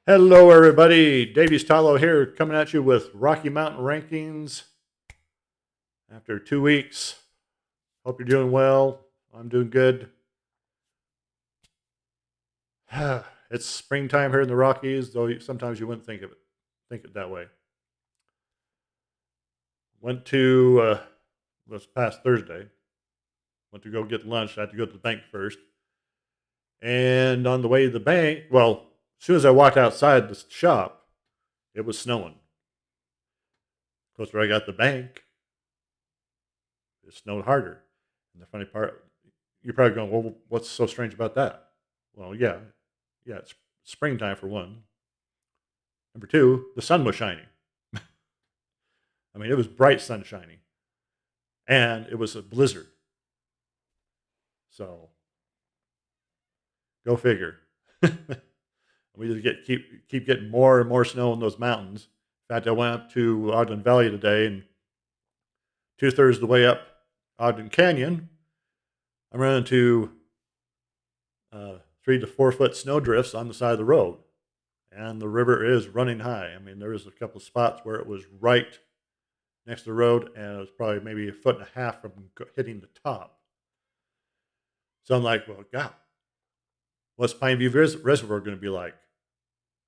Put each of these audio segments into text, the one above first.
Hello, everybody. Davey Stallo here, coming at you with Rocky Mountain rankings after 2 weeks. Hope you're doing well. I'm doing good. It's springtime here in the Rockies, though sometimes you wouldn't think it that way. Went to this past Thursday. Went to go get lunch. I had to go to the bank first, and on the way to the bank, well, as soon as I walked outside the shop, it was snowing. Closer I got to the bank, it snowed harder. And the funny part, you're probably going, well, what's so strange about that? Well, yeah, it's springtime for one. Number two, the sun was shining. I mean, it was bright sun shining, and it was a blizzard. So go figure. We just keep getting more and more snow in those mountains. In fact, I went up to Ogden Valley today, and 2/3 of the way up Ogden Canyon, I'm running into 3 to 4 foot snow drifts on the side of the road, and the river is running high. I mean, there was a couple of spots where it was right next to the road, and it was probably maybe a foot and a half from hitting the top. So I'm like, well, God, what's Pine View Reservoir going to be like?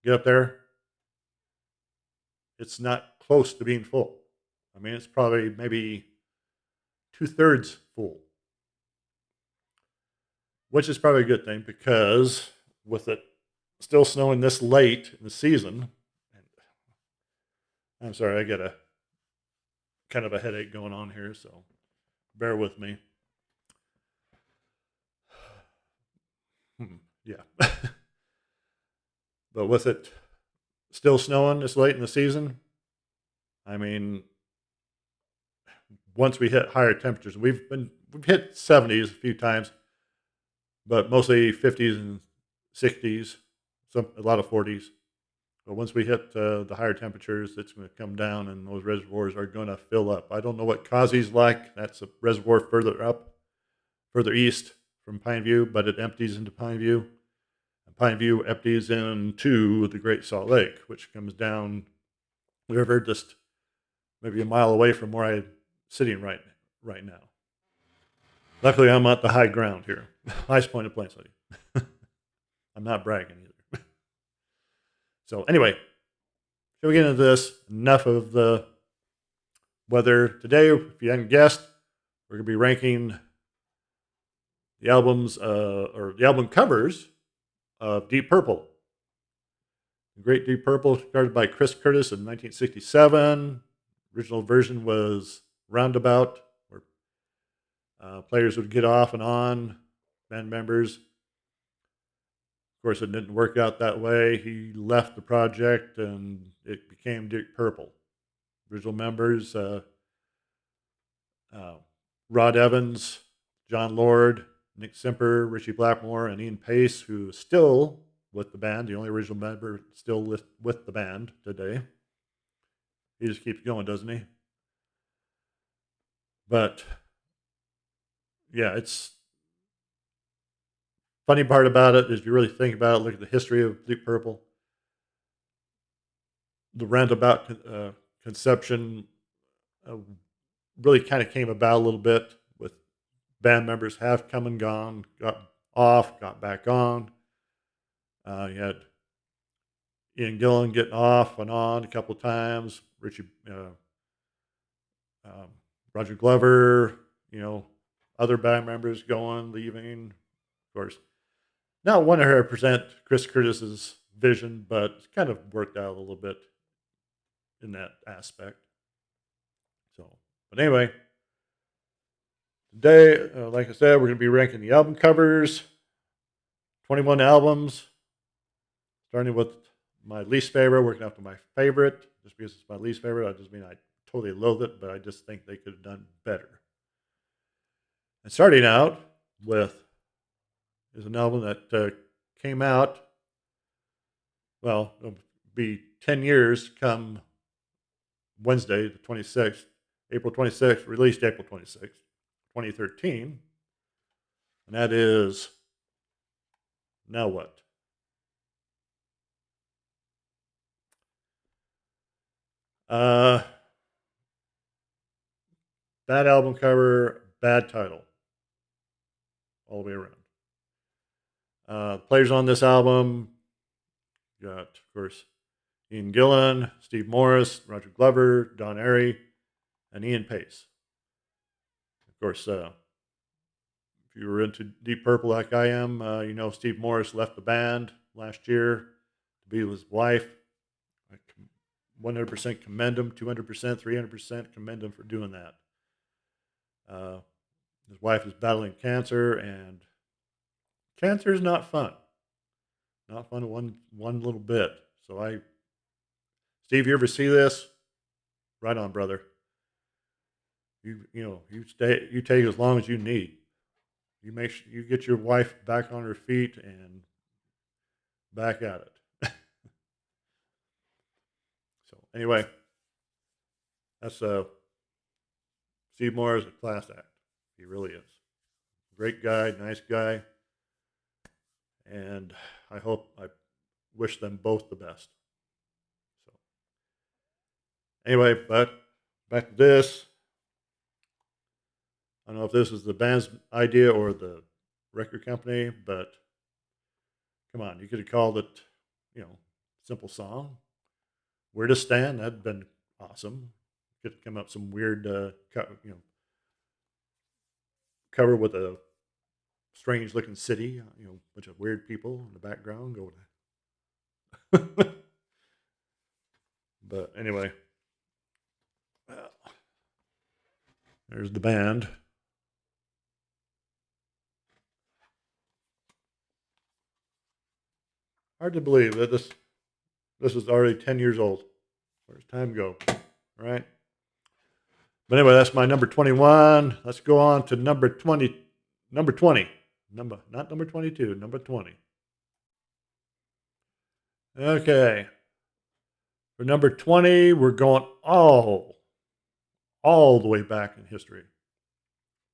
Get up there, it's not close to being full. I mean, it's probably maybe 2/3 full, which is probably a good thing because with it still snowing this late in the season, I'm sorry, I got a kind of a headache going on here, so bear with me. Yeah. But with it still snowing this late in the season, I mean, once we hit higher temperatures, we've hit 70s a few times, but mostly 50s and 60s, a lot of 40s. But once we hit the higher temperatures, it's going to come down, and those reservoirs are going to fill up. I don't know what Kazi's like. That's a reservoir further up, further east from Pine View, but it empties into Pine View. And Pine View empties into the Great Salt Lake, which comes down the river just maybe a mile away from where I'm sitting right now. Luckily, I'm at the high ground here, highest point of Plain City. I'm not bragging either. So anyway, shall we get into this? Enough of the weather today. If you hadn't guessed, we're going to be ranking the albums or the album covers of Deep Purple. The Great Deep Purple started by Chris Curtis in 1967. Original version was Roundabout, where players would get off and on, band members. Of course, it didn't work out that way. He left the project and it became Deep Purple. Original members Rod Evans, John Lord, Nick Simper, Richie Blackmore, and Ian Pace, who is still with the band, the only original member still with the band today. He just keeps going, doesn't he? But yeah, it's funny part about it is if you really think about it, look at the history of Deep Purple. The roundabout conception really kind of came about a little bit with band members have come and gone, got off, got back on. You had Ian Gillan getting off and on a couple of times. Um, Roger Glover, other band members going, leaving. Of course, not 100% Chris Curtis's vision, but it's kind of worked out a little bit in that aspect. So, but anyway, today, like I said, we're going to be ranking the album covers, 21 albums, starting with my least favorite, working up to my favorite. Just because it's my least favorite, I just mean I totally loathe it, but I just think they could have done better. And starting out with is an album that came out, well, it'll be 10 years come Wednesday, the 26th, April 26th, released April 26th, 2013. And that is Now What? Uh, bad album cover, bad title, all the way around. Players on this album got, of course, Ian Gillan, Steve Morris, Roger Glover, Don Airey, and Ian Pace. Of course, if you were into Deep Purple like I am, you know Steve Morris left the band last year to be with his wife. I 100% commend him, 200%, 300% commend him for doing that. His wife is battling cancer, and cancer is not fun. Not fun one little bit. So Steve, you ever see this? Right on, brother. You take as long as you need. You make sure you get your wife back on her feet and back at it. So anyway, that's Steve Moore is a class act. He really is. Great guy, nice guy, and I wish them both the best. So anyway, but back to this. I don't know if this is the band's idea or the record company, but come on, you could have called it, simple song. Where to Stand, that'd been awesome. Could have come up some weird, cover with a strange looking city, bunch of weird people in the background going. But anyway, there's the band. Hard to believe that this is already 10 years old. Where's time go? Right? But anyway, that's my number 21. Let's go on to number 20. Number 20. Not number 22, number 20. Okay. For number 20, we're going all the way back in history.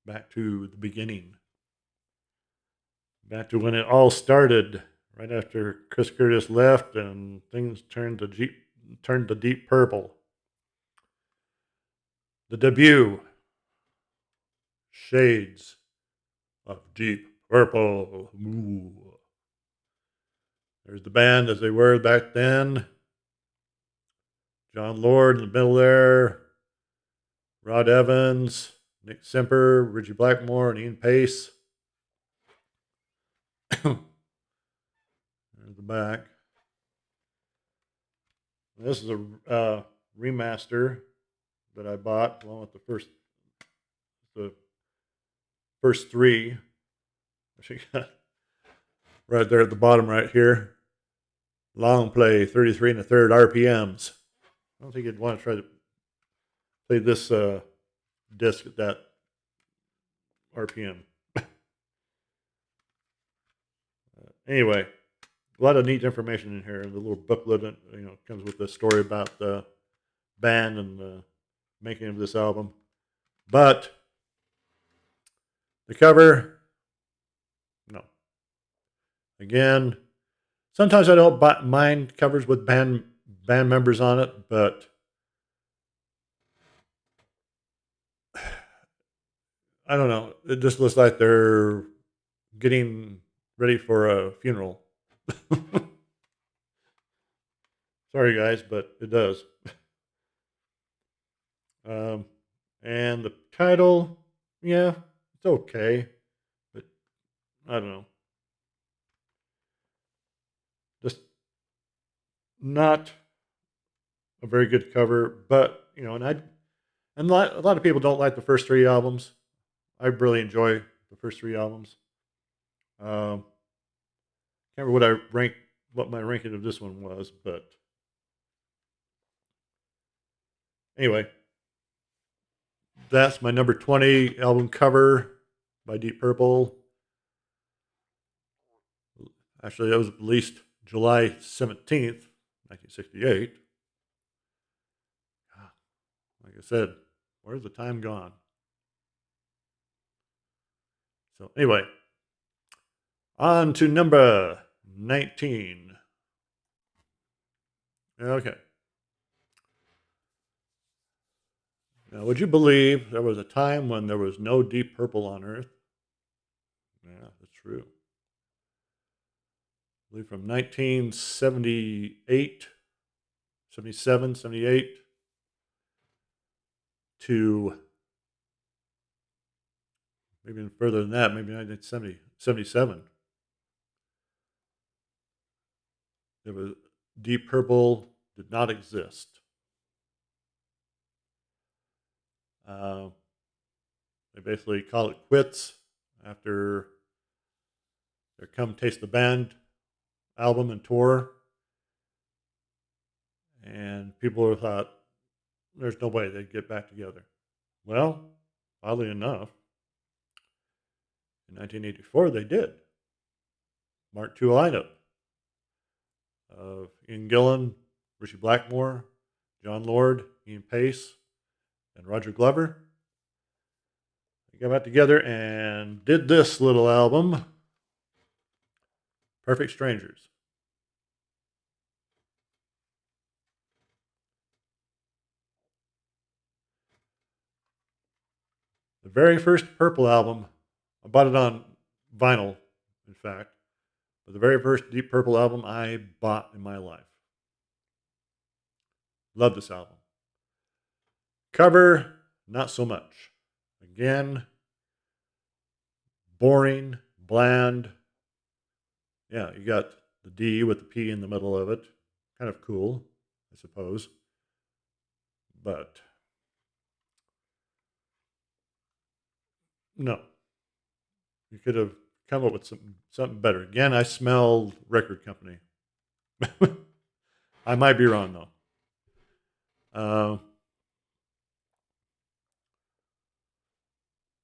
Back to the beginning. Back to when it all started, right after Chris Curtis left and things turned to Deep Purple. The debut, Shades of Deep Purple. Ooh. There's the band as they were back then. John Lord in the middle there. Rod Evans, Nick Semper, Richie Blackmore, and Ian Pace. There's the back. This is a remaster that I bought along with the first three. Right there at the bottom right here. Long play, 33 1/3 RPMs. I don't think you'd want to try to play this disc at that RPM. Anyway, a lot of neat information in here. The little booklet, comes with the story about the band and the making of this album. But the cover, no. Again, sometimes I don't mind covers with band members on it, but I don't know. It just looks like they're getting ready for a funeral. Sorry, guys, but it does. And the title, yeah, it's okay, but I don't know. Just not a very good cover, but and a lot of people don't like the first three albums. I really enjoy the first three albums. Can't remember what my ranking of this one was, but anyway, that's my number 20 album cover by Deep Purple. Actually, that was released July 17th, 1968. Like I said, where's the time gone? So anyway, on to number 19. Okay. Now, would you believe there was a time when there was no Deep Purple on Earth? Yeah, that's true. I believe from 1978, 77, 78 to maybe even further than that, maybe 1970, 77. There was Deep Purple did not exist. Uh, they basically call it quits after their Come Taste the Band album and tour. And people thought there's no way they'd get back together. Well, oddly enough, in 1984 they did. Mark II lineup of Ian Gillan, Ritchie Blackmore, John Lord, Ian Pace, and Roger Glover. They got back together and did this little album, Perfect Strangers. The very first Purple album, I bought it on vinyl, in fact, but the very first Deep Purple album I bought in my life. Love this album. Cover, not so much. Again, boring, bland. Yeah, you got the D with the P in the middle of it. Kind of cool, I suppose. But no, you could have come up with something better. Again, I smelled record company. I might be wrong though.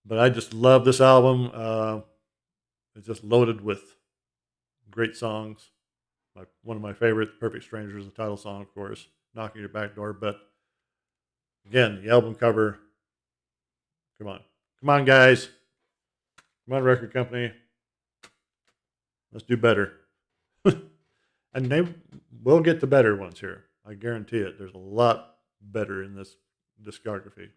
But I just love this album. It's just loaded with great songs. One of my favorites, "Perfect Strangers," the title song, of course, "Knocking Your Back Door." But again, the album cover. Come on, guys. Come on, record company. Let's do better. And they will get the better ones here. I guarantee it. There's a lot better in this discography.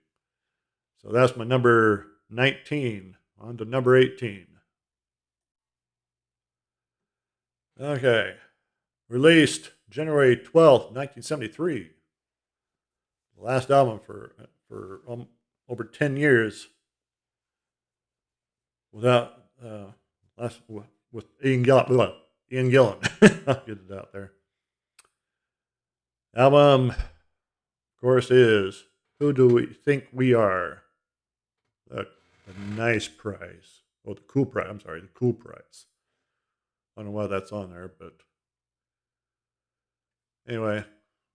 So that's my number 19. On to number 18. Okay. Released January 12th, 1973. The last album for over 10 years without with Ian Gillan. Ian Gillan. I'll get it out there. Album, of course, is Who Do We Think We Are? The nice prize. Oh, the cool prize. I'm sorry, the cool prize. I don't know why that's on there, but anyway,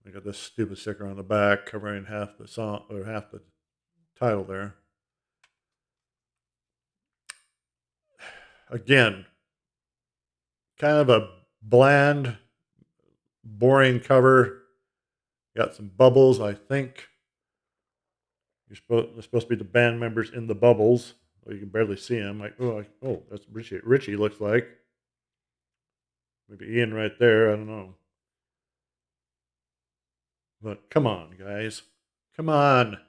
I got this stupid sticker on the back covering half the song or half the title there. Again, kind of a bland, boring cover. Got some bubbles, I think. They're supposed to be the band members in the bubbles. Well, you can barely see them. Oh, that's Ritchie. Ritchie looks like. Maybe Ian right there. I don't know. But come on, guys. Come on.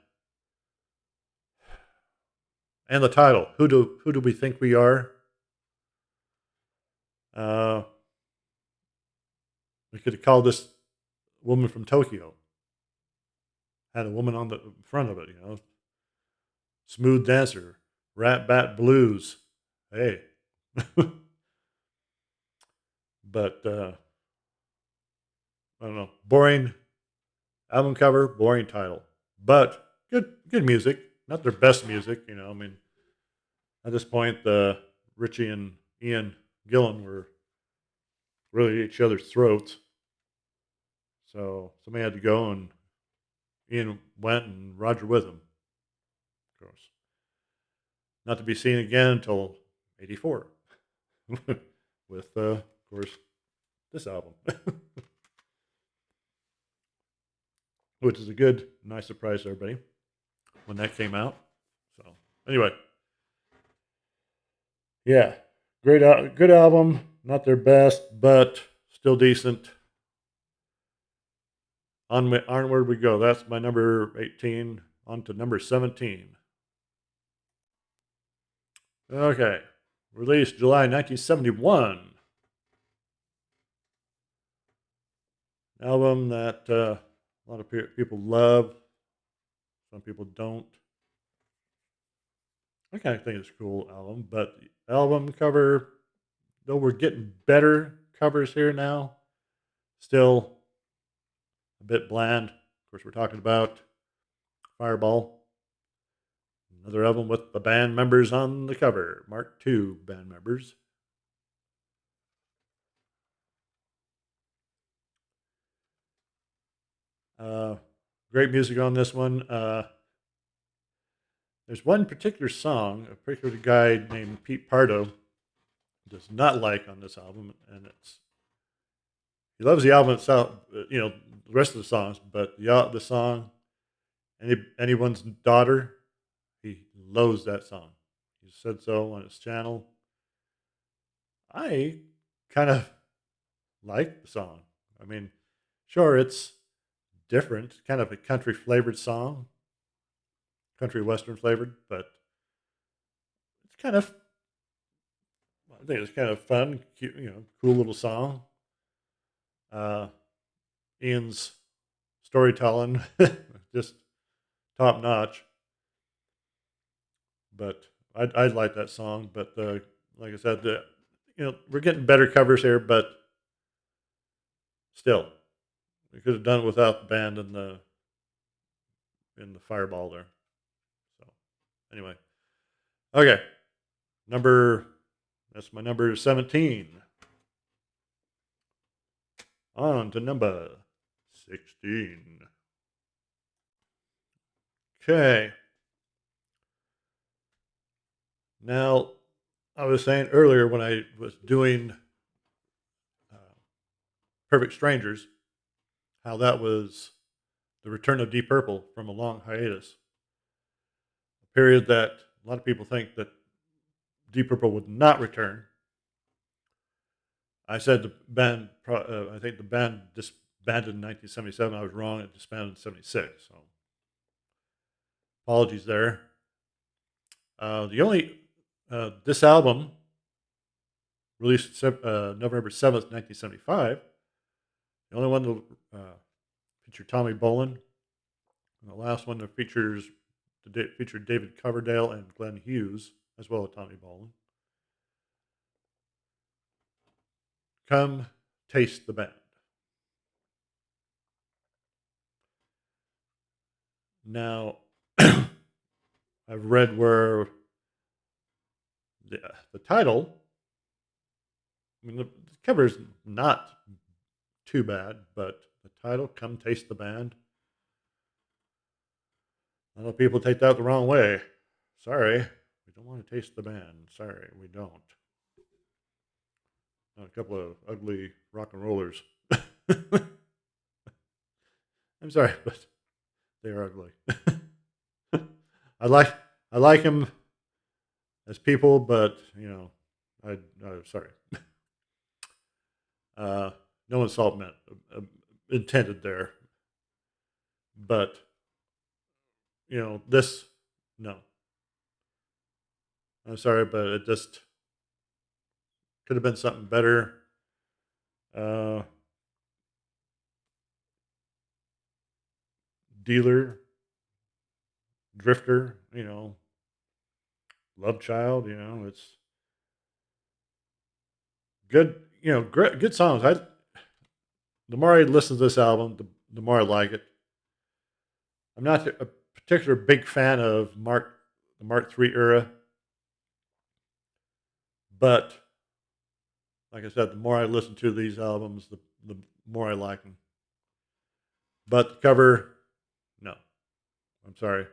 And the title. Who do we think we are? We could have called this Woman from Tokyo. Had a woman on the front of it, you know. Smooth Dancer. Rat Bat Blues. Hey. But I don't know. Boring album cover, boring title. But good music. Not their best music, you know. I mean, at this point, Ritchie and Ian Gillan were really at each other's throats. So somebody had to go, and Ian went, and Roger with him, of course. Not to be seen again until '84, with, of course, this album, which is a nice surprise to everybody when that came out. So anyway, yeah, good album. Not their best, but still decent. Onward we go. That's my number 18. On to number 17. Okay. Released July 1971. Album that a lot of people love. Some people don't. I kind of think it's a cool album, but the album cover, though we're getting better covers here now, still a bit bland. Of course, we're talking about Fireball, another album with the band members on the cover, Mark II band members. Great music on this one. There's one particular song, a particular guy named Pete Pardo does not like on this album, and he loves the album itself, the rest of the songs, but the song, anyone's daughter, he loathes that song. He said so on his channel. I kind of like the song. I mean, sure, it's different, kind of a country flavored song, country western flavored, but it's kind of, I think it's kind of fun, cute, cool little song. Uh, Ian's storytelling, just top notch. But I like that song. But like I said, we're getting better covers here, but still, we could have done it without the band and the Fireball there. So anyway, okay, that's my number 17. On to number 16. Okay. Now, I was saying earlier when I was doing Perfect Strangers, how that was the return of Deep Purple from a long hiatus. A period that a lot of people think that Deep Purple would not return. I said the band, I think the band disbanded in 1977. I was wrong. It disbanded in 76. So apologies there. This album released November 7th, 1975. The only one to feature Tommy Bolin. And the last one that featured David Coverdale and Glenn Hughes, as well as Tommy Bolin. Come taste the band. Now, I've read where the title, I mean, the cover is not too bad, but the title, Come Taste the Band, a lot of people take that the wrong way. Sorry, we don't want to taste the band. Sorry, we don't. Not a couple of ugly rock and rollers. I'm sorry, but they are ugly. I like them as people, but I'm sorry. No insult meant intended there, but this, no. I'm sorry, but it just could have been something better. Dealer, Drifter, Love Child, it's good, good songs. The more I listen to this album, the more I like it. I'm not a particular big fan of the Mark III era, but like I said, the more I listen to these albums, the more I like them. But the cover, no, I'm sorry. If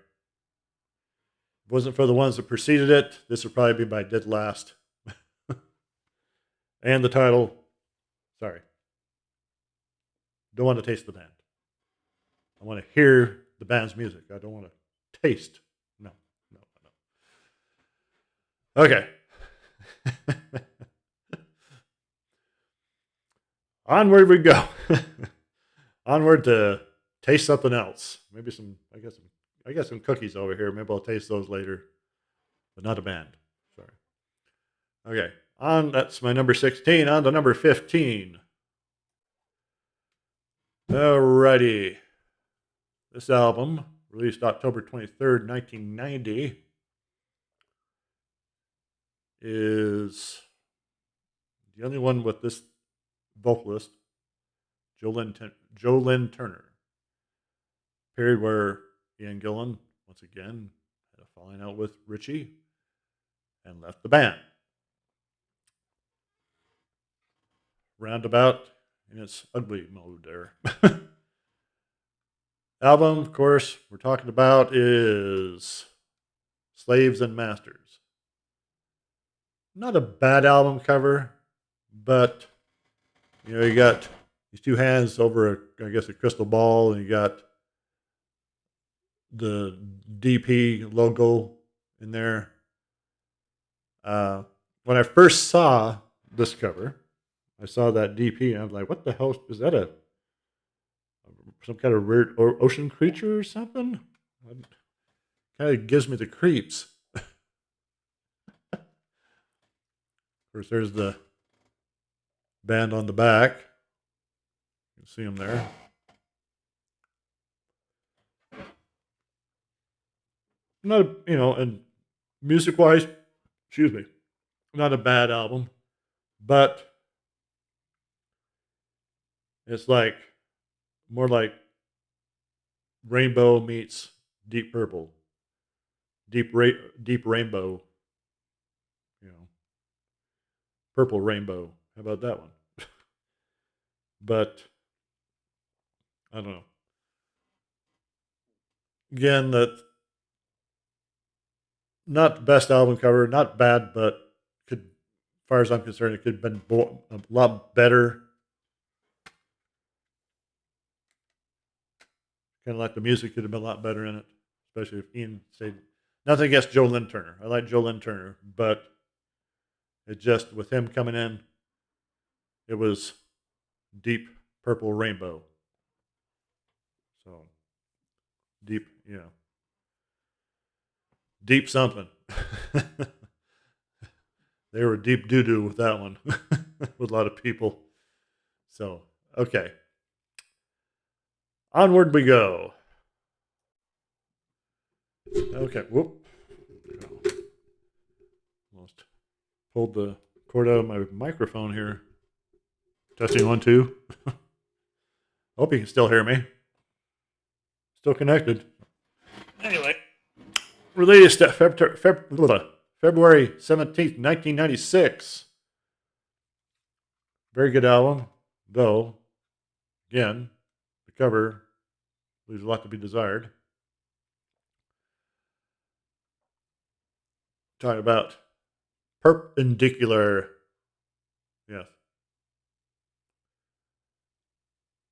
it wasn't for the ones that preceded it, this would probably be my dead last. And the title, sorry. Don't want to taste the band. I want to hear the band's music. I don't want to taste. No. Okay. Onward we go. Onward to taste something else. Maybe I got some cookies over here. Maybe I'll taste those later, but not a band. Sorry. Okay, that's my number 16. On to number 15. Alrighty. This album, released October 23rd, 1990, is the only one with this vocalist, Jolyn Turner. Period where Ian Gillan, once again, had a falling out with Richie and left the band. Roundabout in its ugly mode there. Album, of course, we're talking about is Slaves and Masters. Not a bad album cover, but you got these two hands over a crystal ball, and you got the DP logo in there. When I first saw this cover, I saw that DP, and I was like, "What the hell is that? Some kind of weird ocean creature or something?" Kind of gives me the creeps. Of course, there's the band on the back. You can see them there. Not, and music-wise, excuse me, not a bad album, but it's like more like Rainbow meets Deep Purple, deep rainbow, purple rainbow. How about that one? But I don't know. Again, that not the best album cover, not bad, but could, as far as I'm concerned, it could have been a lot better. Kind of like the music could have been a lot better in it, especially if Ian stayed. Nothing against Jolyn Turner. I like Jolyn Turner, but it just, with him coming in, it was Deep Purple Rainbow. So, deep, deep something. They were deep doo-doo with that one, with a lot of people. So, okay. Onward we go. Okay, whoop. Almost pulled the cord out of my microphone here. Testing 1, 2. Hope you can still hear me. Still connected. Anyway, released at February 17th, 1996. Very good album, though, again, the cover leaves a lot to be desired. Talking about perpendicular. Yes.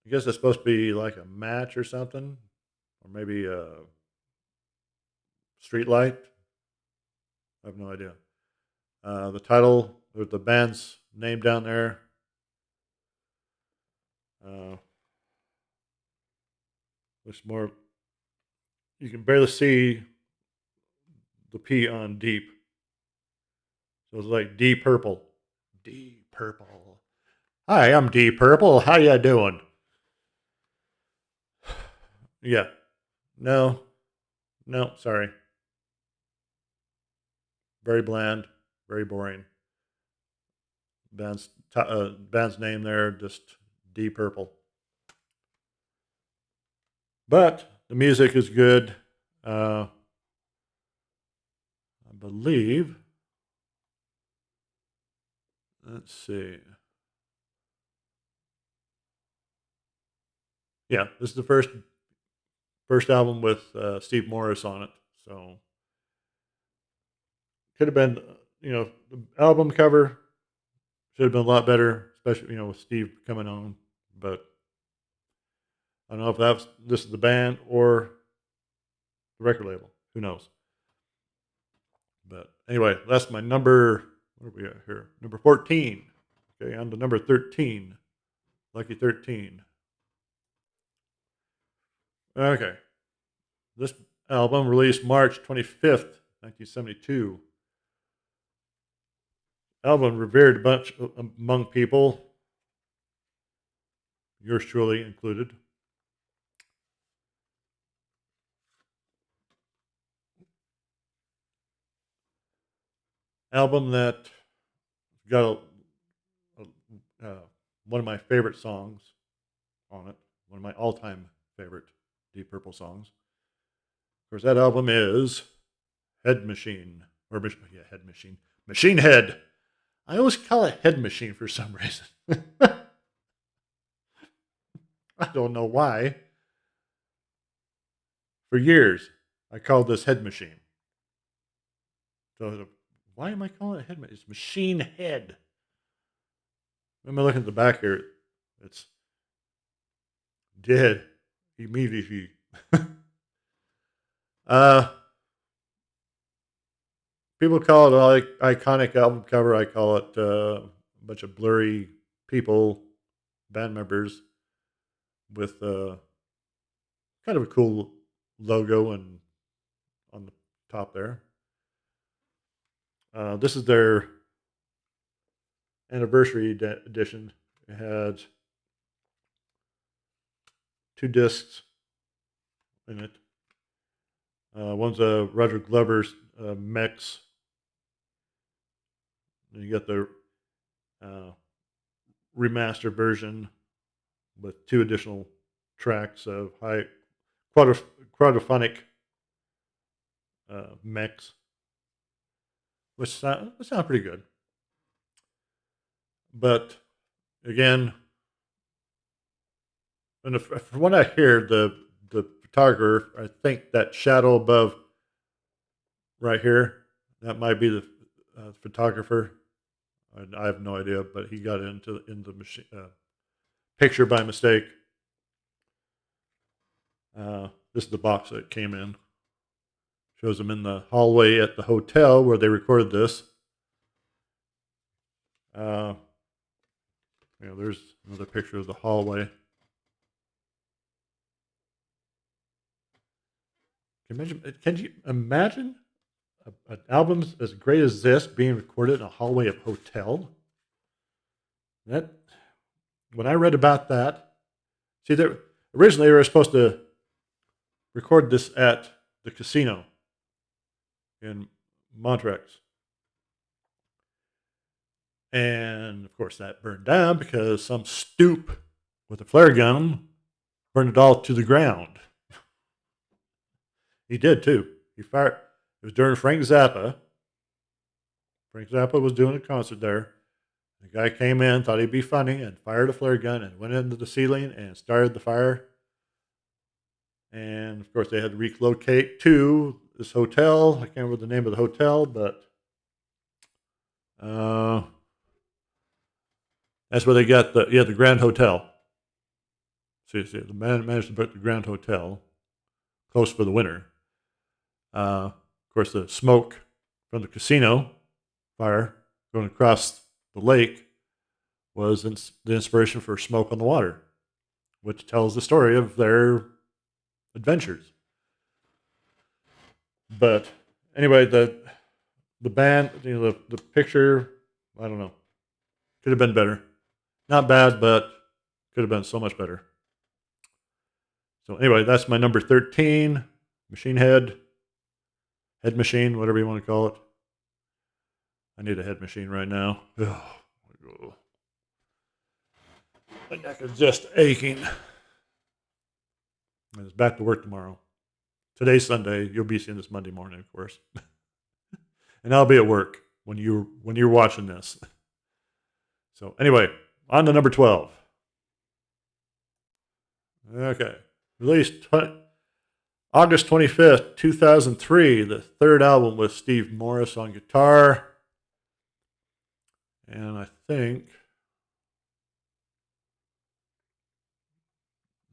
I guess it's supposed to be like a match or something, or maybe a street light. I have no idea. The title, with the band's name down there. Looks more. You can barely see the P on deep. So it's like D Purple. D Purple. Hi, I'm D Purple. How ya doing? Yeah. No, sorry. Very bland, very boring. Band's name there, just D Purple. But the music is good. I believe. Let's see. Yeah, this is the first album with Steve Morris on it. So could have been, the album cover should have been a lot better, especially with Steve coming on. But I don't know if this is the band or the record label. Who knows? But anyway, that's my number. What are we at here? Number 14. Okay, on to number 13. Lucky 13. Okay. This album, released March 25th, 1972. Album revered a bunch among people, yours truly included. Album that got one of my favorite songs on it, one of my all-time favorite Deep Purple songs. Of course, that album is Head Machine, or Head Machine, Machine Head. I always call it Head Machine for some reason. I don't know why. For years, I called this Head Machine. So why am I calling it Head Machine? It's Machine Head. When I look at the back here, it's dead immediately. People call it like iconic album cover. I call it a bunch of blurry people, band members, with kind of a cool logo and on the top there. This is their anniversary edition. It had 2 discs in it. One's a Roger Glover's mix. And you got the remastered version with 2 additional tracks of high quadraphonic mix, which sound pretty good. But again, and from what I hear, the photographer, I think that shadow above right here, that might be the photographer. I have no idea, but he got into the machine picture by mistake. This is the box that it came in. Shows them in the hallway at the hotel where they recorded this. There's another picture of the hallway. Can you imagine an album as great as this being recorded in a hallway of a hotel? When I read about that, originally they were supposed to record this at the casino in Montrex. And of course that burned down because some stoop with a flare gun burned it all to the ground. He did too. He fired. It was during Frank Zappa. Frank Zappa was doing a concert there. The guy came in, thought he'd be funny, and fired a flare gun and went into the ceiling and started the fire. And of course, they had to relocate to this hotel. I can't remember the name of the hotel, but that's where they got the Grand Hotel. See, the man managed to book the Grand Hotel, close for the winter. Of course, the smoke from the casino fire going across the lake was the inspiration for Smoke on the Water, which tells the story of their adventures. But anyway, the band, the picture, I don't know, could have been better. Not bad, but could have been so much better. So anyway, that's my number 13, Machine Head Machine, whatever you want to call it. I need a head machine right now. Oh, my neck is just aching. And it's back to work tomorrow. Today's Sunday. You'll be seeing this Monday morning, of course. And I'll be at work when you're watching this. So anyway, on to number 12. Okay. Released August 25th, 2003, the third album with Steve Morris on guitar. And I think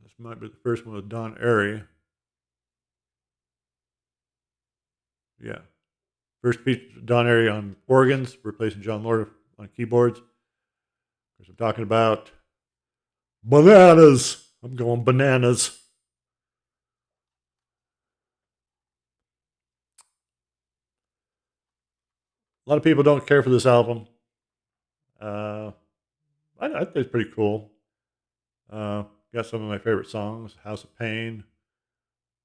this might be the first one with Don Airey. Yeah. First feature Don Airey on organs, replacing John Lord on keyboards. Because I'm talking about bananas. I'm going bananas. A lot of people don't care for this album. Uh, I think it's pretty cool. Got some of my favorite songs: "House of Pain,"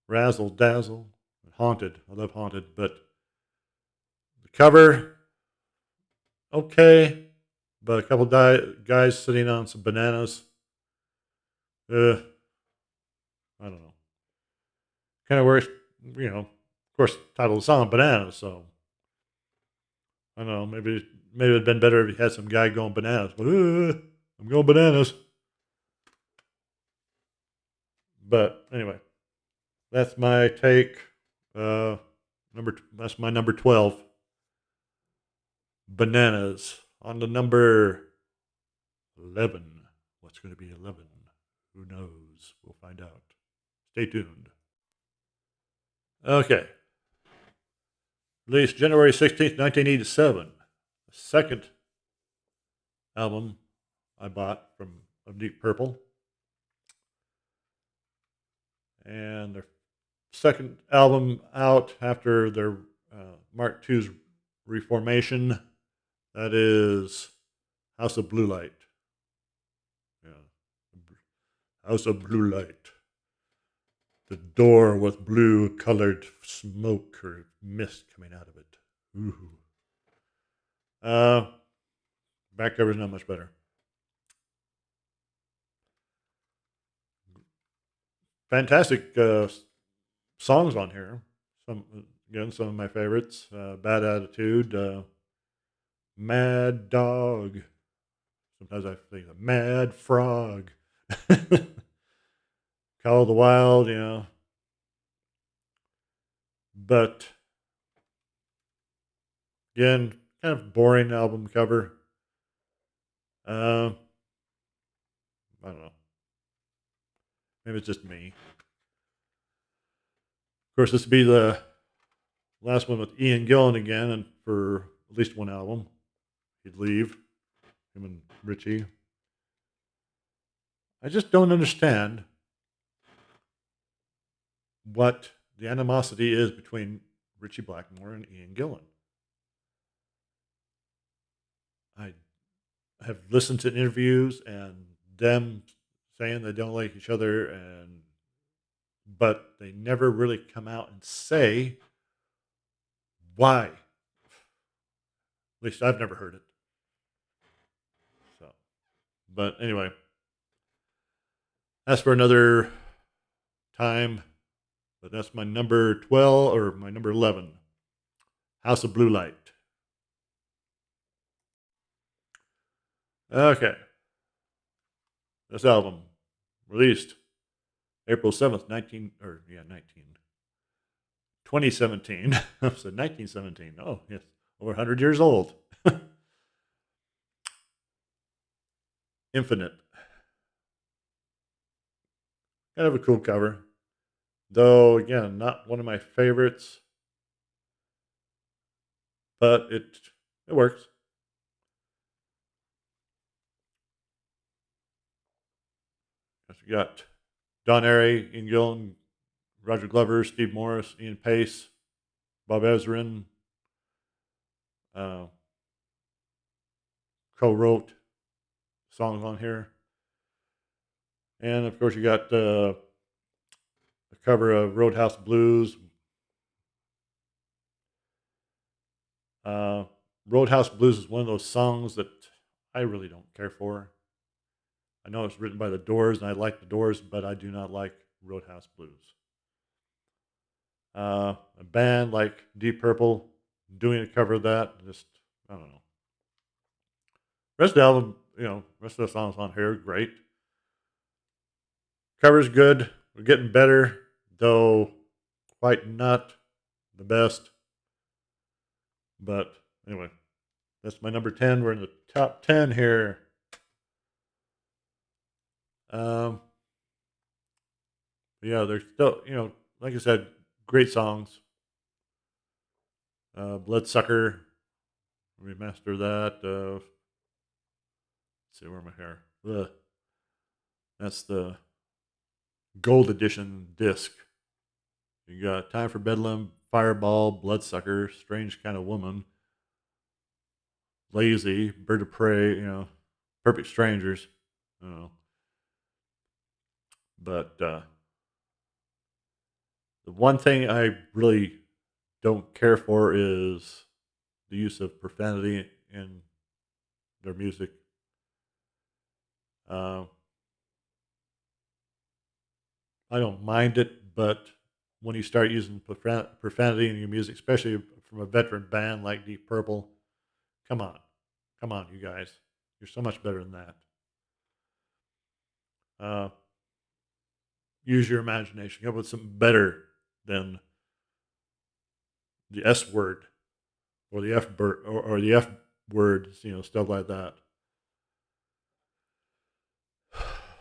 "Razzle Dazzle," "Haunted." I love "Haunted," but the cover okay, but a couple guys sitting on some bananas. Uh, I don't know. Kind of works, Of course, title of the song "Bananas," so I don't know. Maybe it'd been better if you had some guy going bananas. I'm going bananas. But anyway, that's my take. That's my number 12. Bananas. On to number 11. What's going to be 11? Who knows? We'll find out. Stay tuned. Okay. Released January 16th, 1987. The second album I bought from of Deep Purple. And their second album out after their Mark II's reformation. That is House of Blue Light. Yeah. House of Blue Light. The door with blue colored smoke or mist coming out of it. Ooh. Uh, Back cover's not much better. Fantastic songs on here. Some of my favorites. Bad Attitude, Mad Dog. Sometimes I think of Mad Frog. Call of the Wild. But again, kind of boring album cover. I don't know. Maybe it's just me. Of course, this would be the last one with Ian Gillan again, and for at least one album. He'd leave, him and Richie. I just don't understand what the animosity is between Richie Blackmore and Ian Gillan. I have listened to interviews and them saying they don't like each other, but they never really come out and say why. At least I've never heard it. So, but anyway, that's for another time. But that's my number 12 or my number 11, House of Blue Light. Okay. This album released April 7th, 2017. I said 1917. Oh, yes. Over 100 years old. Infinite. Kind of a cool cover. Though, again, not one of my favorites. But it works. You got Don Airey, Ian Gillan, Roger Glover, Steve Morris, Ian Pace, Bob Ezrin, uh, co-wrote songs on here. And, of course, you got a cover of Roadhouse Blues. Roadhouse Blues is one of those songs that I really don't care for. I know it's written by the Doors, and I like the Doors, but I do not like Roadhouse Blues. A band like Deep Purple doing a cover of that, just, I don't know. Rest of the album, rest of the songs on here, great. Cover's good. We're getting better, though quite not the best. But anyway, that's my number 10. We're in the top 10 here. Yeah, they're still, like I said, great songs. Bloodsucker, remaster that. Let's see, where am I here? Ugh. That's the gold edition disc. You got Time for Bedlam, Fireball, Bloodsucker, Strange Kind of Woman, Lazy, Bird of Prey, Perfect Strangers, you know. But the one thing I really don't care for is the use of profanity in their music. Uh, I don't mind it, but when you start using profanity in your music, especially from a veteran band like Deep Purple, come on, come on, you guys, you're so much better than that. Uh, Use your imagination. Come up with something better than the S word or the F word or the F words, stuff like that.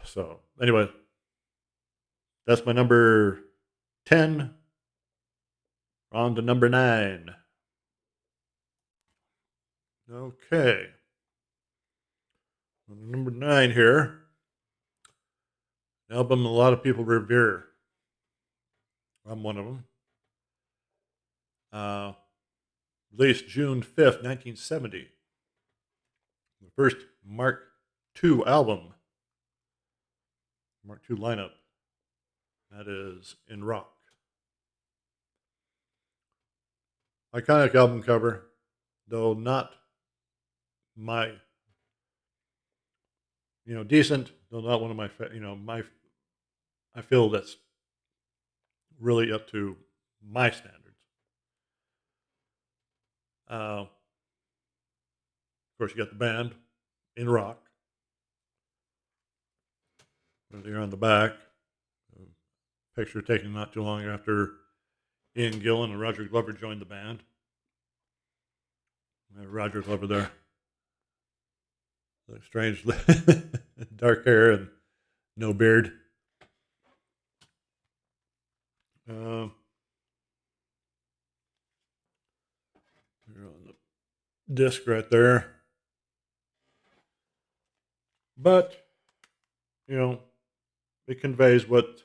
So anyway, that's my number 10. On to number 9. Okay. Number 9 here. An album a lot of people revere. I'm one of them. Released June 5th, 1970. The first Mark II album. Mark II lineup. That is In Rock. Iconic album cover, though not my, decent, though not one of my, I feel that's really up to my standards. Of course, you got the band In Rock. They're on the back. Picture taken not too long after Ian Gillan and Roger Glover joined the band. Roger Glover there. Strange dark hair and no beard. You're on the disc right there. But, it conveys what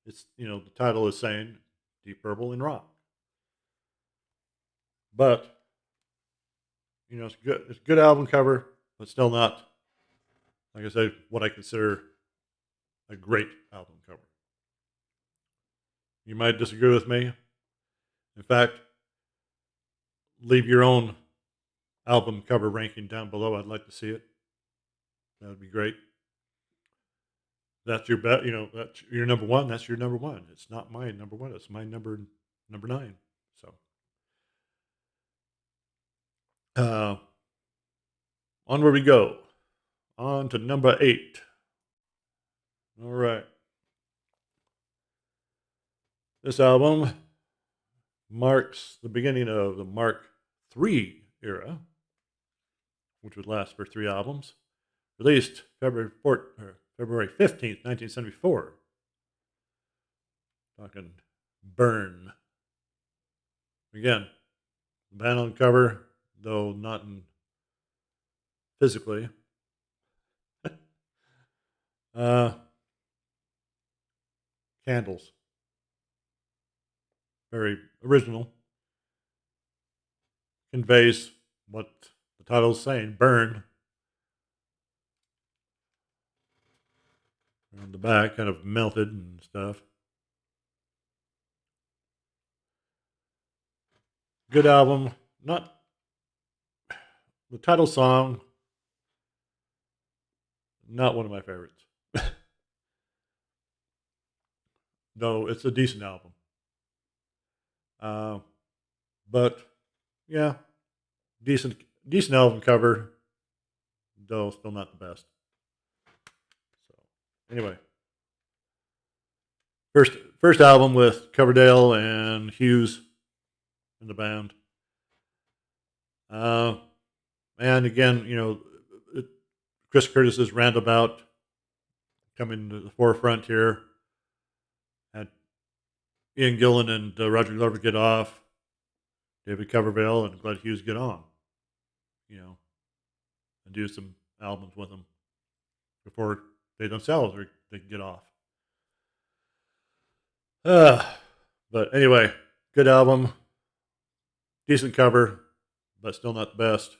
it's, the title is saying, Deep Purple in Rock. But, it's good. It's a good album cover, but still not, like I said, what I consider a great album cover. You might disagree with me. In fact, leave your own album cover ranking down below. I'd like to see it. That would be great. That's your bet. That's your number one. That's your number one. It's not my number one. It's my number 9. So, onward we go. On to number 8. All right. This album marks the beginning of the Mark III era, which would last for 3 albums. Released February 15th, 1974. Talking Burn. Again, the band on cover, though not physically. Candles. Very original. Conveys what the title's saying, burn. On the back, kind of melted and stuff. Good album. Not the title song, not one of my favorites. Though it's a decent album. But yeah, decent album cover, though still not the best. So anyway, first album with Coverdale and Hughes in the band. And again, Chris Curtis's Roundabout coming to the forefront here. Had Ian Gillan and Roger Glover get off. David Coverdale and Glenn Hughes get on. And do some albums with them before they themselves they get off. But anyway, good album, decent cover, but still not the best.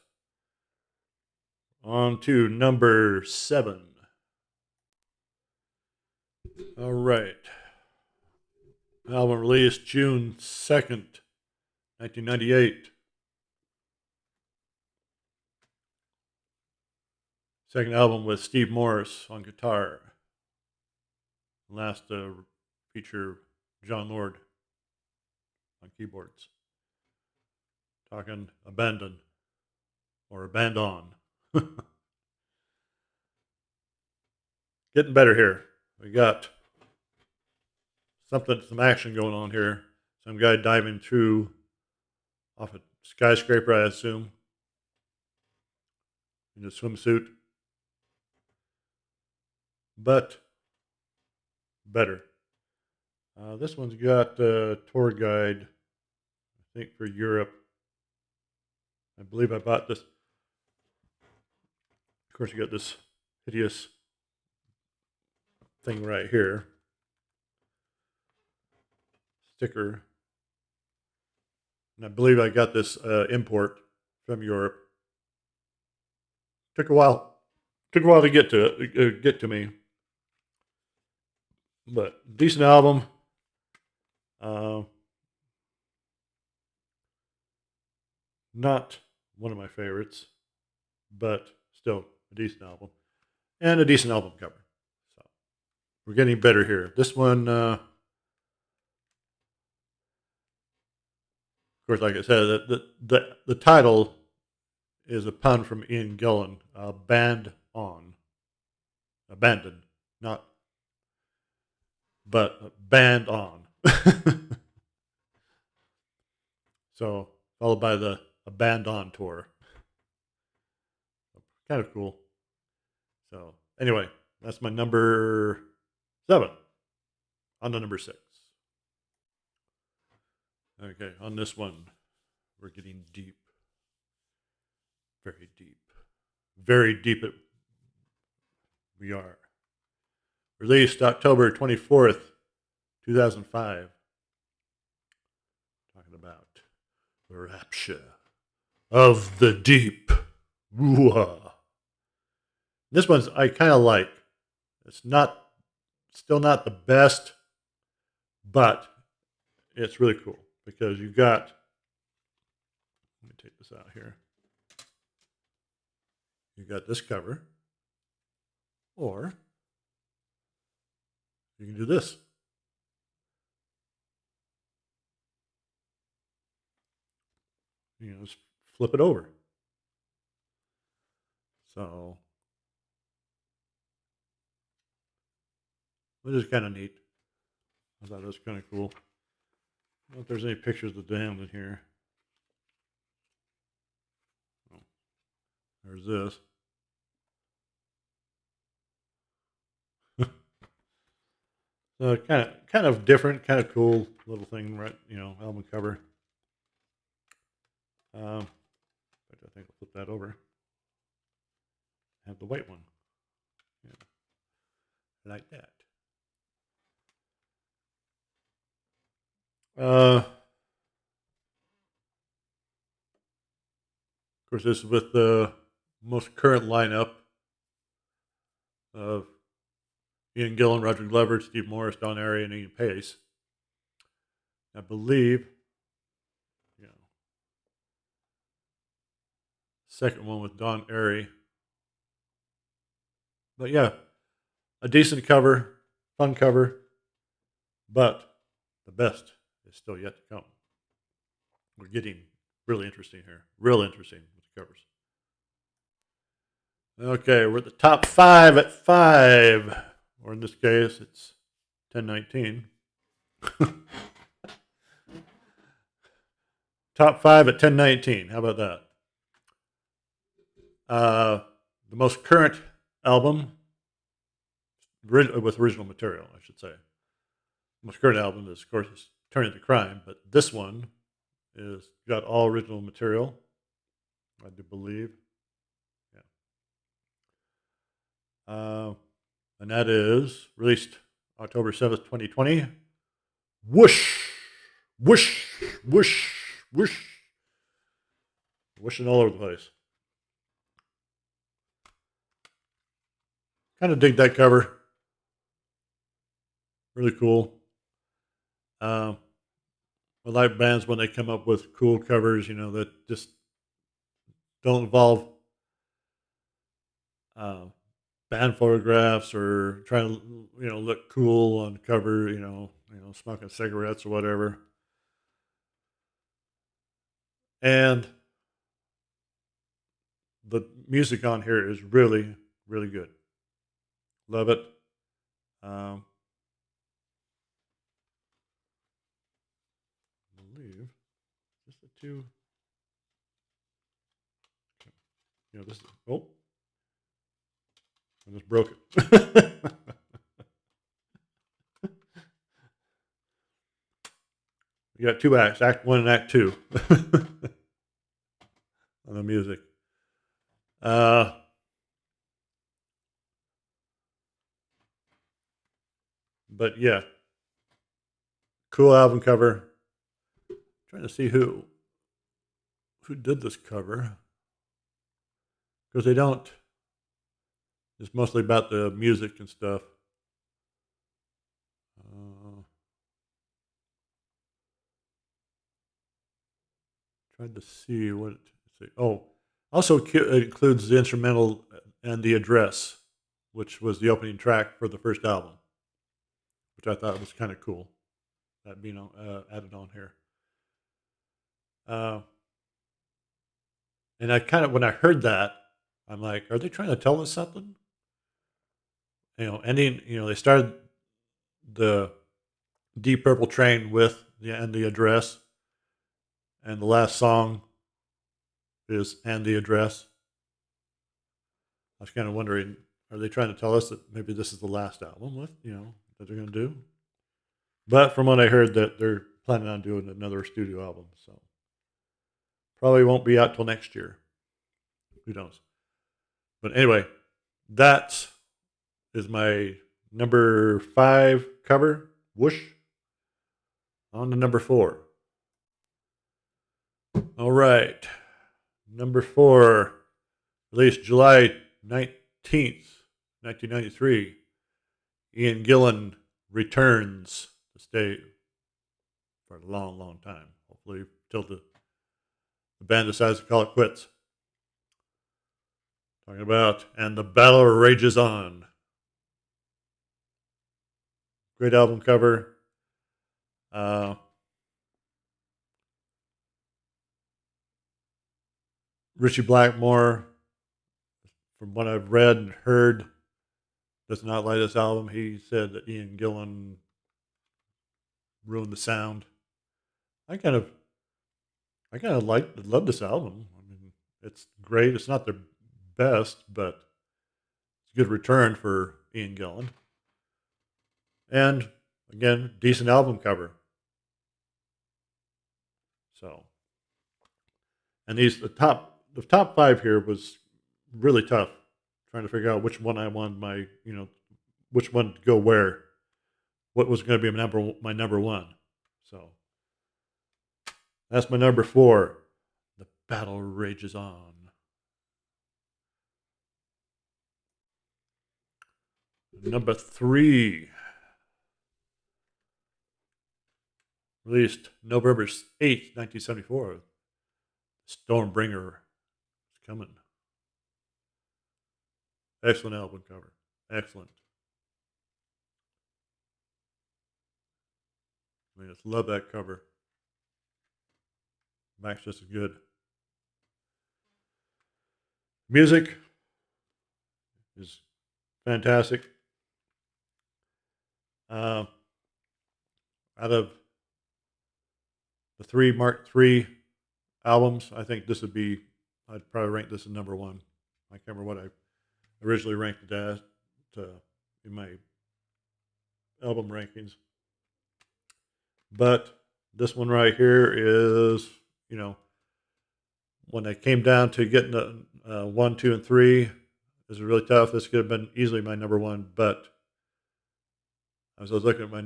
On to number 7. All right. Album released June 2nd, 1998. Second album with Steve Morris on guitar. Last feature John Lord on keyboards. Talking Abandon or Abandon. Getting better here. We got some action going on here. Some guy diving through off a skyscraper, I assume, in a swimsuit. But better. This one's got a tour guide, I think, for Europe. I believe I bought this. Of course, you got this hideous thing right here. Sticker. And I believe I got this import from Europe. Took a while to get to it, get to me. But decent album. Not one of my favorites, but still a decent album. And a decent album cover. So we're getting better here. This one, of course, like I said, the title is a pun from Ian Gillan, Band On. Abandoned, not, but Band On. So, followed by the Abandon tour. Kind of cool. So, anyway, that's my number 7. On to number 6. Okay, on this one, we're getting deep. Very deep. Very deep we are. Released October 24th, 2005. Talking about the rapture of the deep. Woo-ha. This one's I kind of like. It's still not the best, but it's really cool because you got. Let me take this out here. You got this cover, or you can do this. Just flip it over. So, which is kind of neat. I thought it was kind of cool. I don't know if there's any pictures of the dam in here. Oh, there's this. So kind of different, kind of cool little thing, right? Album cover. I think I'll flip that over. Have the white one. Yeah. Like that. Of course, this is with the most current lineup of Ian Gillan, Roger Glover, Steve Morris, Don Airey, and Ian Pace. I believe, second one with Don Airey. But yeah, a decent cover, fun cover, but the best is still yet to come. We're getting really interesting here. Real interesting with the covers. Okay, we're at the top 5 at 5. Or in this case, it's 1019. Top 5 at 1019. How about that? The most current album with original material, I should say. The most current album is, of course, is Turning to Crime, but this one is got all original material, I do believe. Yeah. And that is released October 7th, 2020. Whoosh, whoosh, whoosh, whoosh. Wishing all over the place. Kind of dig that cover. Really cool. I like bands when they come up with cool covers, that just don't involve uh, band photographs or trying to, look cool on cover, smoking cigarettes or whatever. And the music on here is really, really good. Love it. Um, I believe just the two. This is, oh, I just broke it. You got two acts, Act 1 and Act 2 on the music. Uh, but yeah, cool album cover. Trying to see who did this cover, because they don't. It's mostly about the music and stuff. Tried to see what. Let's see. Oh, also it includes the instrumental and the address, which was the opening track for the first album, which I thought was kind of cool. That being added on here. Uh, and I kind of, when I heard that, I'm like, are they trying to tell us something? Ending. They started the Deep Purple Train with the address, and the last song is "And the Address." I was kind of wondering, are they trying to tell us that maybe this is the last album that they're going to do? But from what I heard, that they're planning on doing another studio album, so probably won't be out till next year. Who knows? But anyway, that is my number 5 cover. Whoosh. On to number 4. All right. Number 4, released July 19th, 1993. Ian Gillan returns to stay for a long, long time. Hopefully, till the band decides to call it quits. Talking about And the Battle Rages On. Great album cover. Richie Blackmore, from what I've read and heard, does not like this album. He said that Ian Gillan ruined the sound. I kind of love this album. I mean, it's great. It's not their best, but it's a good return for Ian Gillan. And again, decent album cover. So, and the top 5 here was really tough, trying to figure out which one I wanted which one to go where, what was going to be my number 1. So that's my number 4. The Battle Rages On. Number 3, released November 8th, 1974. Stormbringer is coming. Excellent album cover. Excellent. I just love that cover. Back's just as good. Music is fantastic. Out of the 3 Mark III albums, I think this would be, I'd probably rank this as number 1. I can't remember what I originally ranked it as in my album rankings. But this one right here is, when I came down to getting the 1, 2, and 3, this was really tough. This could have been easily my number 1, but as I was looking at my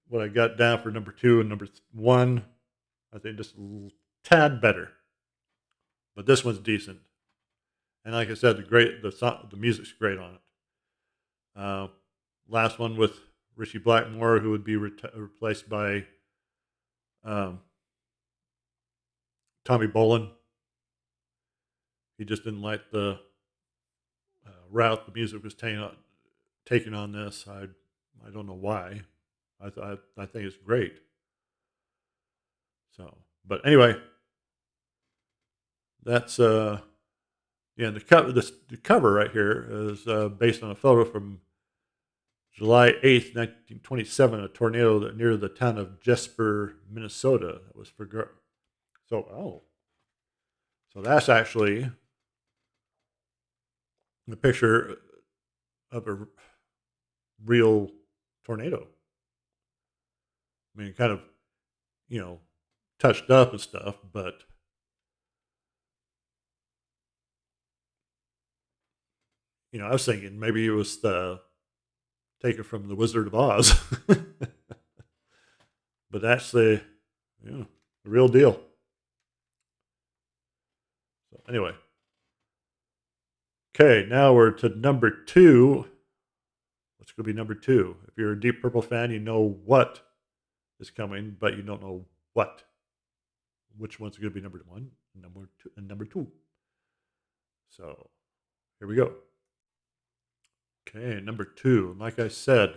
what I got down for number 2 and number 1, I think just a little tad better. but this one's decent. And like I said, the music's great on it. Last one with Richie Blackmore, who would be replaced by um, Tommy Bolin. He just didn't like the route the music was taking on this. I don't know why. I think it's great. So, but anyway, that's yeah. The cover right here is based on a photo from July 8th, 1927, a tornado that near the town of Jesper, Minnesota. That was for so that's actually a picture of a real tornado. I mean, kind of, you know, touched up and stuff, but I was thinking maybe it was taken from the Wizard of Oz, but that's the real deal. So anyway, okay, now we're to number 2. What's going to be number 2? If you're a Deep Purple fan, you know what is coming, but you don't know which one's going to be number 1, number 2, and number 2. So here we go. Okay, number 2. Like I said,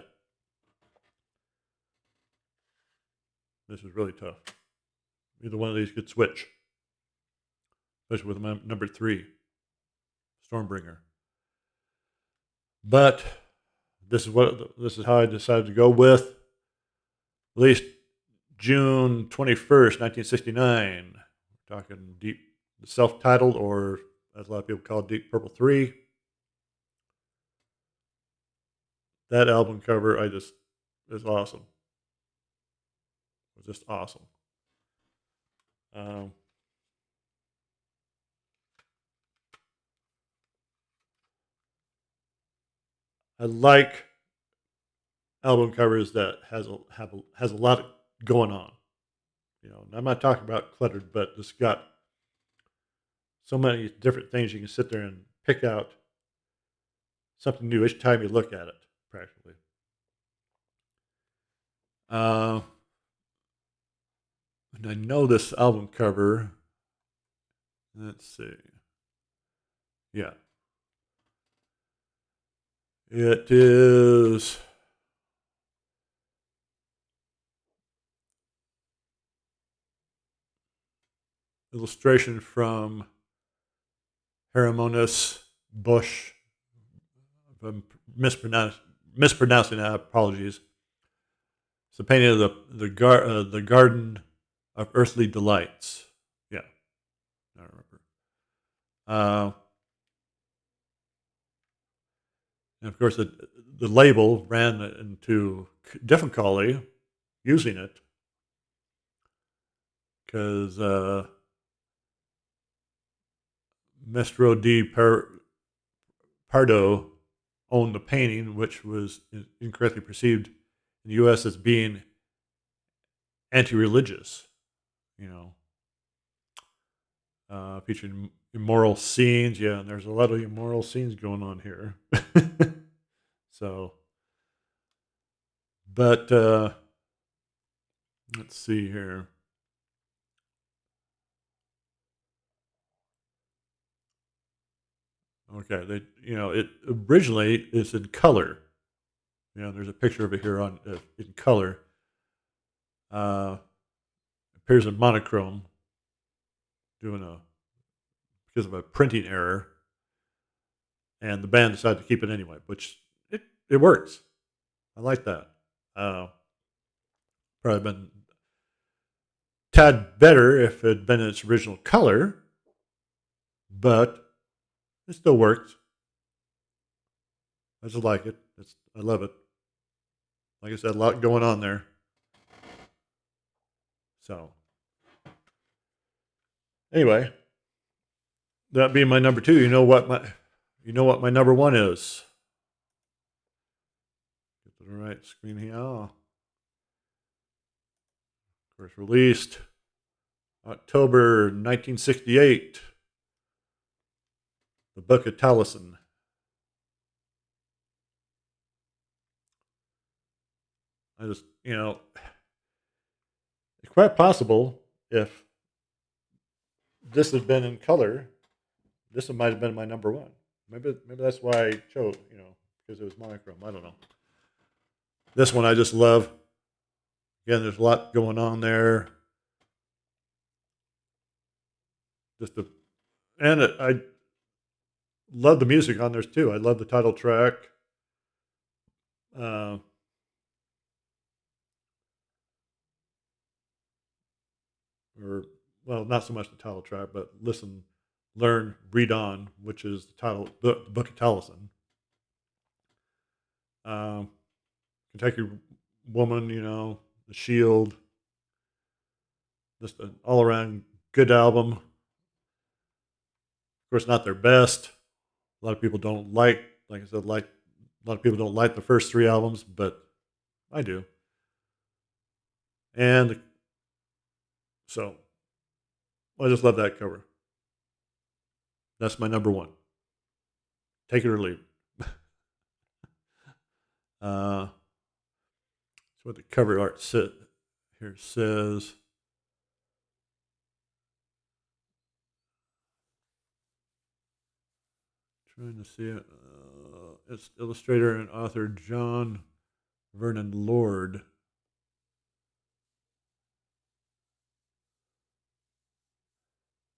this is really tough. Either one of these could switch, especially with number 3, Stormbringer. But this is how I decided to go with. Released June 21st, 1969. We're talking self-titled, or as a lot of people call it, Deep Purple 3. That album cover, is awesome. It was just awesome. I like album covers that has a lot going on. I'm not talking about cluttered, but it's got so many different things you can sit there and pick out something new each time you look at it, practically. And I know this album cover. Let's see. Yeah. It is illustration from Hieronymus Bosch. If I'm mispronouncing that, apologies. It's a painting of the Garden of Earthly Delights. Yeah, I remember. And of course, the label ran into difficulty using it because Mastro di Pardo owned the painting, which was incorrectly perceived in the U.S. as being anti-religious. Featuring immoral scenes. Yeah, and there's a lot of immoral scenes going on here. So, but let's see here. Okay, it originally is in color. There's a picture of it here in color. Appears in monochrome, because of a printing error, and the band decided to keep it anyway, which it works. I like that. Probably been tad better if it had been in its original color, but it still works. I just like it. I love it. Like I said, a lot going on there. So, anyway, that being my number 2, you know what my number 1 is. Get to the right screen here. Of course, released October 1968. The Book of Taliesin. I just, it's quite possible if this had been in color, this might have been my number one. Maybe that's why I chose, because it was monochrome. I don't know. This one I just love. Again, there's a lot going on there. I love the music on there too. I love the title track. Uh, or well, not so much the title track, but listen, learn, read on, which is the title, the Book of Taliesin. Kentucky Woman, The Shield, just an all around good album. Of course, not their best. A lot of people don't like I said, a lot of people don't like the first three albums, but I do. And so I just love that cover. That's my number one. Take it or leave it. That's what the cover art here says. Trying to see it. It's illustrator and author John Vernon Lord.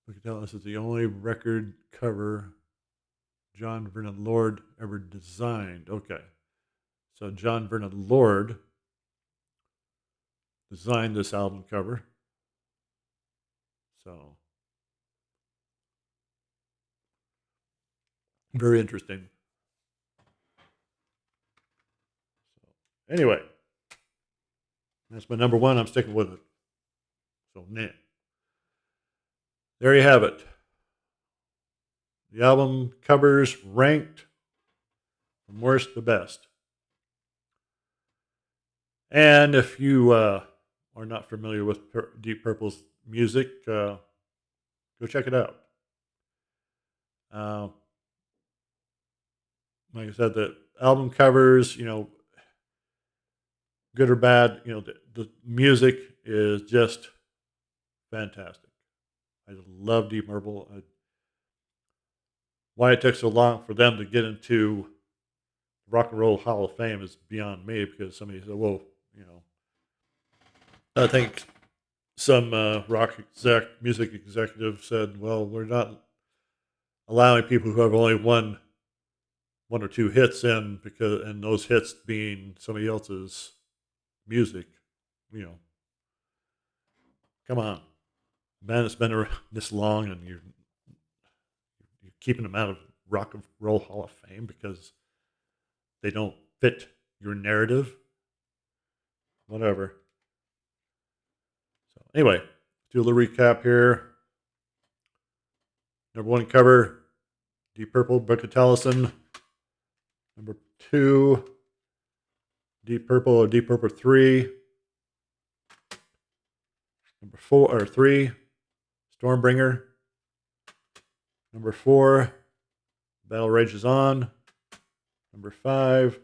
We can tell this is the only record cover John Vernon Lord ever designed. Okay. So John Vernon Lord designed this album cover. So very interesting. So anyway, that's my number one. I'm sticking with it. So there you have it. The album covers ranked from worst to best. And if you are not familiar with Deep Purple's music, go check it out. Like I said, the album covers, good or bad, the music is just fantastic. I love Deep Purple. Why it took so long for them to get into Rock and Roll Hall of Fame is beyond me, because somebody said, well, I think some music executive said, well, we're not allowing people who have only one or two hits in, and those hits being somebody else's music, come on, man, it's been around this long, and you're keeping them out of Rock and Roll Hall of Fame because they don't fit your narrative. Whatever. So anyway, do a little recap here. Number one cover, Deep Purple, Book of Taliesin. Number two, Deep Purple or Deep Purple 3. Number 3, Stormbringer. Number 4, Battle Rages On. Number 5,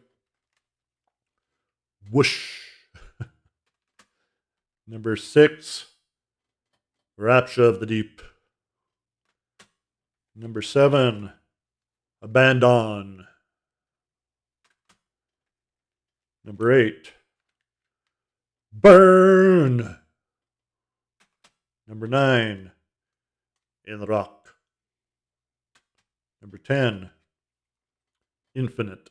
Whoosh. Number 6, Rapture of the Deep. Number 7, Abandon. Number 8, Burn. Number 9, In the Rock. Number 10, Infinite.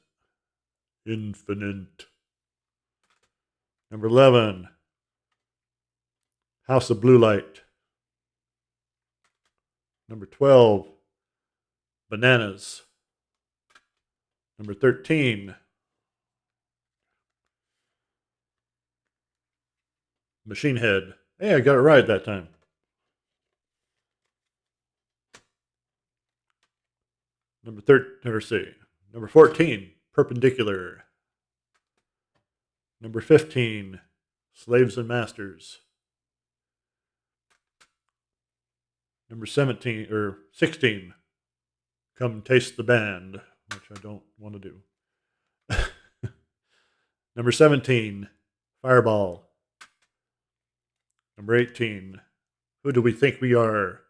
Number 11, House of Blue Light. Number 12, Bananas. Number 13, Machine Head. Hey, I got it right that time. Number 14, Perpendicular. Number 15, Slaves and Masters. Number 16, Come Taste the Band, which I don't want to do. Number 17, Fireball. Number 18, Who Do We Think We Are?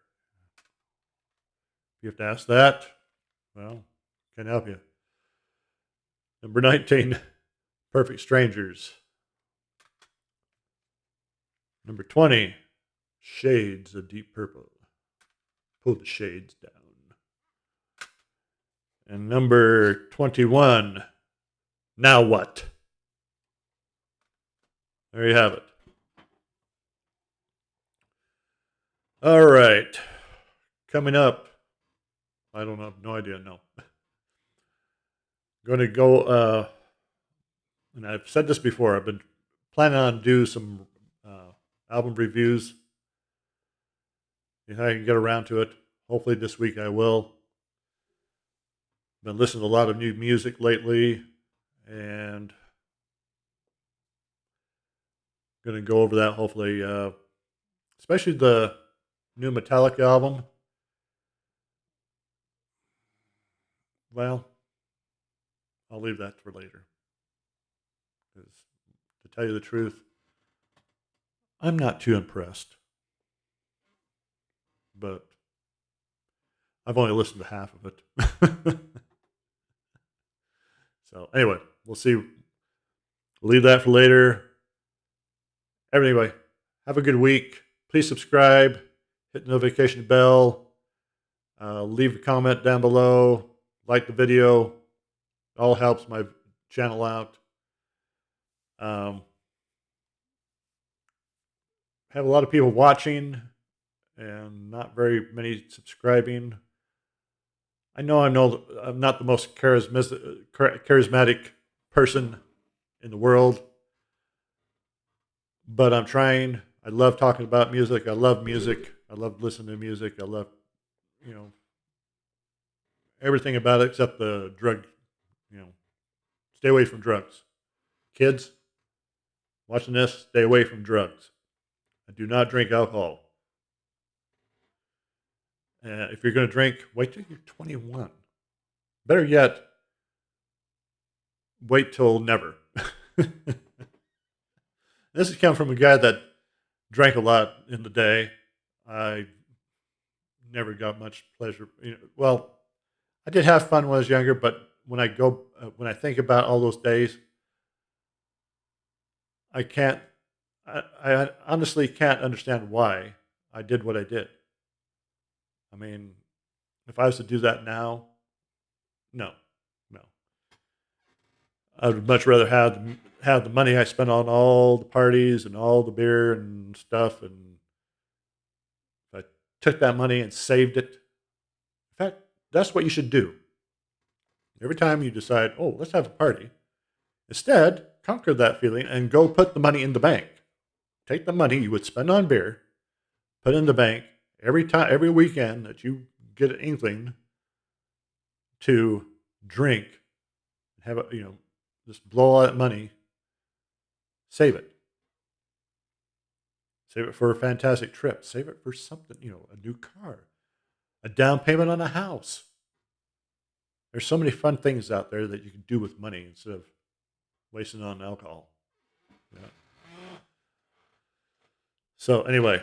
You have to ask that. Well, can't help you. Number 19, Perfect Strangers. Number 20, Shades of Deep Purple. Pull the shades down. And number 21, Now What? There you have it. All right. Coming up, I don't have no idea, no. Going to go, and I've said this before, I've been planning on do some album reviews. If I can get around to it, hopefully this week I will. Been listening to a lot of new music lately, and going to go over that hopefully, especially the new Metallica album. Well, I'll leave that for later. Because to tell you the truth, I'm not too impressed. But I've only listened to half of it. So anyway, we'll see. We'll leave that for later. Anyway, have a good week. Please subscribe. Hit the notification bell. Leave a comment down below. Like the video. It all helps my channel out. Have a lot of people watching and not very many subscribing. I know I'm not the most charismatic person in the world, but I'm trying. I love talking about music. I love music. I love listening to music. I love, everything about it except the drug, stay away from drugs. Kids, watching this, stay away from drugs. I do not drink alcohol. If you're going to drink, wait till you're 21. Better yet, wait till never. This has come from a guy that drank a lot in the day. I never got much pleasure. Well, I did have fun when I was younger, but when I think about all those days, I honestly can't understand why I did what I did. I mean, if I was to do that now, no. I would much rather have the money I spent on all the parties and all the beer and stuff, and if I took that money and saved it. In fact, that's what you should do. Every time you decide, oh, let's have a party, instead conquer that feeling and go put the money in the bank. Take the money you would spend on beer, put it in the bank every weekend that you get an inkling to drink, have a just blow all that money, save it. Save it for a fantastic trip. Save it for something, a new car, a down payment on a house. There's so many fun things out there that you can do with money instead of wasting it on alcohol. Yeah. So anyway,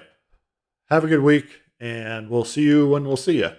have a good week, and we'll see you when we'll see you.